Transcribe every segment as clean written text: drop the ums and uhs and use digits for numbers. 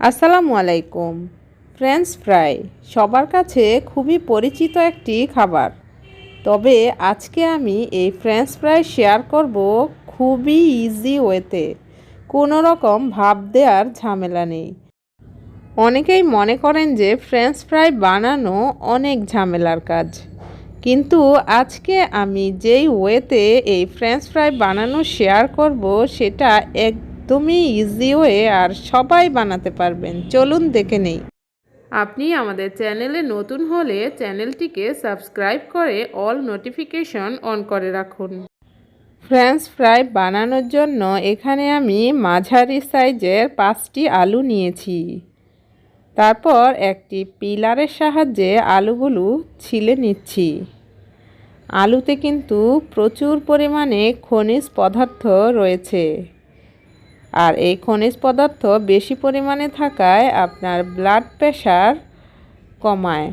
আসসালামু আলাইকুম। French fry সবার কাছে খুবই পরিচিত একটি খাবার। তবে আজকে আমি এই ফ্রেঞ্চ ফ্রাই শেয়ার করব খুবই ইজি ওয়েতে, কোনো রকম ভাপ দেওয়ার ঝামেলা নেই। অনেকেই মনে করেন যে ফ্রেঞ্চ ফ্রাই বানানো অনেক ঝামেলার কাজ, কিন্তু আজকে আমি যেই ওয়েতে এই ফ্রেঞ্চ ফ্রাই বানানো শেয়ার করব সেটা একদমই ইজি ওয়ে, আর সবাই বানাতে পারবেন। চলুন দেখে নেই। আপনি আমাদের চ্যানেলে নতুন হলে চ্যানেলটিকে সাবস্ক্রাইব করে অল নোটিফিকেশন অন করে রাখুন। ফ্রেঞ্চ ফ্রাই বানানোর জন্য এখানে আমি মাঝারি সাইজের 5টি আলু নিয়েছি। তারপর একটি পিলারের সাহায্যে আলুগুলো ছিলে নিচ্ছি। আলুতে কিন্তু প্রচুর পরিমাণে খনিজ পদার্থ রয়েছে, আর এই খনিজ পদার্থ বেশি পরিমাণে থাকায় আপনার ব্লাড প্রেশার কমায়।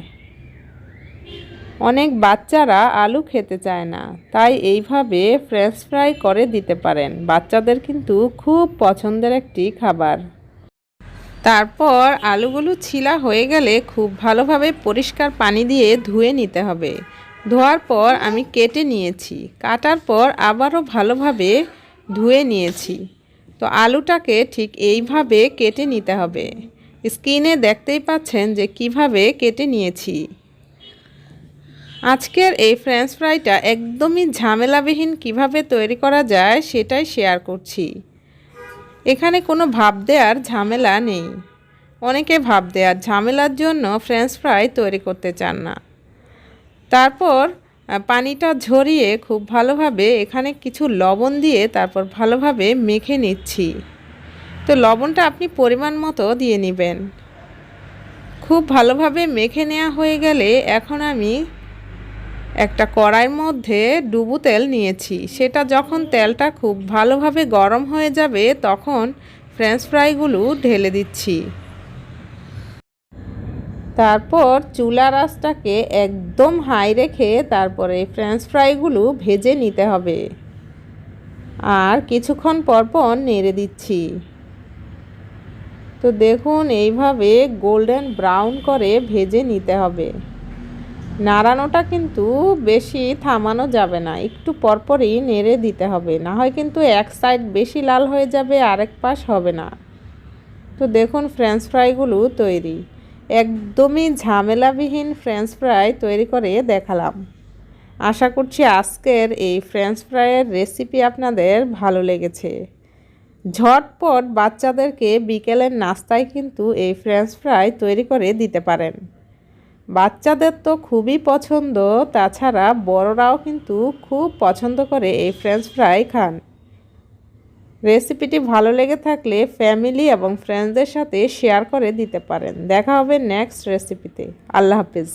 অনেক বাচ্চারা আলু খেতে চায় না, তাই এইভাবে ফ্রেঞ্চ ফ্রাই করে দিতে পারেন। বাচ্চাদের কিন্তু খুব পছন্দের একটি খাবার। তারপর আলুগুলো ছিলা হয়ে গেলে খুব ভালোভাবে পরিষ্কার পানি দিয়ে ধুয়ে নিতে হবে। ধোয়ার পর আমি কেটে নিয়েছি, কাটার পর আবারও ভালোভাবে ধুয়ে নিয়েছি। তো আলুটাকে ঠিক এইভাবে কেটে নিতে হবে। স্ক্রিনে দেখতেই পাচ্ছেন যে কিভাবে কেটে নিয়েছি। আজকের এই ফ্রেঞ্চ ফ্রাইটা একদমই ঝামেলাবিহীন কিভাবে তৈরি করা যায় সেটাই শেয়ার করছি। এখানে কোনো ভাপ দেওয়ার ঝামেলা নেই। অনেকে ভাপ দেওয়ার ঝামেলার জন্য ফ্রেঞ্চ ফ্রাই তৈরি করতে চান না। তারপর পানিটা ঝরিয়ে খুব ভালোভাবে এখানে কিছু লবণ দিয়ে তারপর ভালোভাবে মেখে নিচ্ছি। তো লবণটা আপনি পরিমাণ মতো দিয়ে নেবেন। খুব ভালোভাবে মেখে নেওয়া হয়ে গেলে এখন আমি একটা কড়াইয়ের মধ্যে ডুবো তেল নিয়েছি। সেটা যখন তেলটা খুব ভালোভাবে গরম হয়ে যাবে তখন ফ্রেঞ্চ ফ্রাইগুলো ঢেলে দিচ্ছি। তারপর চুলার আঁচটাকে একদম হাই রেখে তারপরে ফ্রেঞ্চ ফ্রাইগুলো ভেজে নিতে হবে, আর কিছুক্ষণ পর পর নেড়ে দিচ্ছি। তো দেখুন এইভাবে গোল্ডেন ব্রাউন করে ভেজে নিতে হবে। নাড়ানোটা কিন্তু বেশি থামানো যাবে না, একটু পরপরই নেড়ে দিতে হবে, না হয় কিন্তু এক সাইড বেশি লাল হয়ে যাবে, আরেক পাশ হবে না। তো দেখুন ফ্রেঞ্চ ফ্রাইগুলো তৈরি। একদমই ঝামেলাবিহীন ফ্রেঞ্চ ফ্রাই তৈরি করে দেখালাম। আশা করছি আজকের এই ফ্রেঞ্চ ফ্রাইয়ের রেসিপি আপনাদের ভালো লেগেছে। ঝটপট বাচ্চাদেরকে বিকেলের নাস্তায় কিন্তু এই ফ্রেঞ্চ ফ্রাই তৈরি করে দিতে পারেন। বাচ্চাদের তো খুবই পছন্দ, তাছাড়া বড়রাও কিন্তু খুব পছন্দ করে এই ফ্রেঞ্চ ফ্রাই খান। রেসিপিটি ভালো লেগে থাকলে ফ্যামিলি এবং ফ্রেন্ডসদের সাথে শেয়ার করে দিতে পারেন। দেখা হবে নেক্সট রেসিপিতে। আল্লাহ হাফিজ।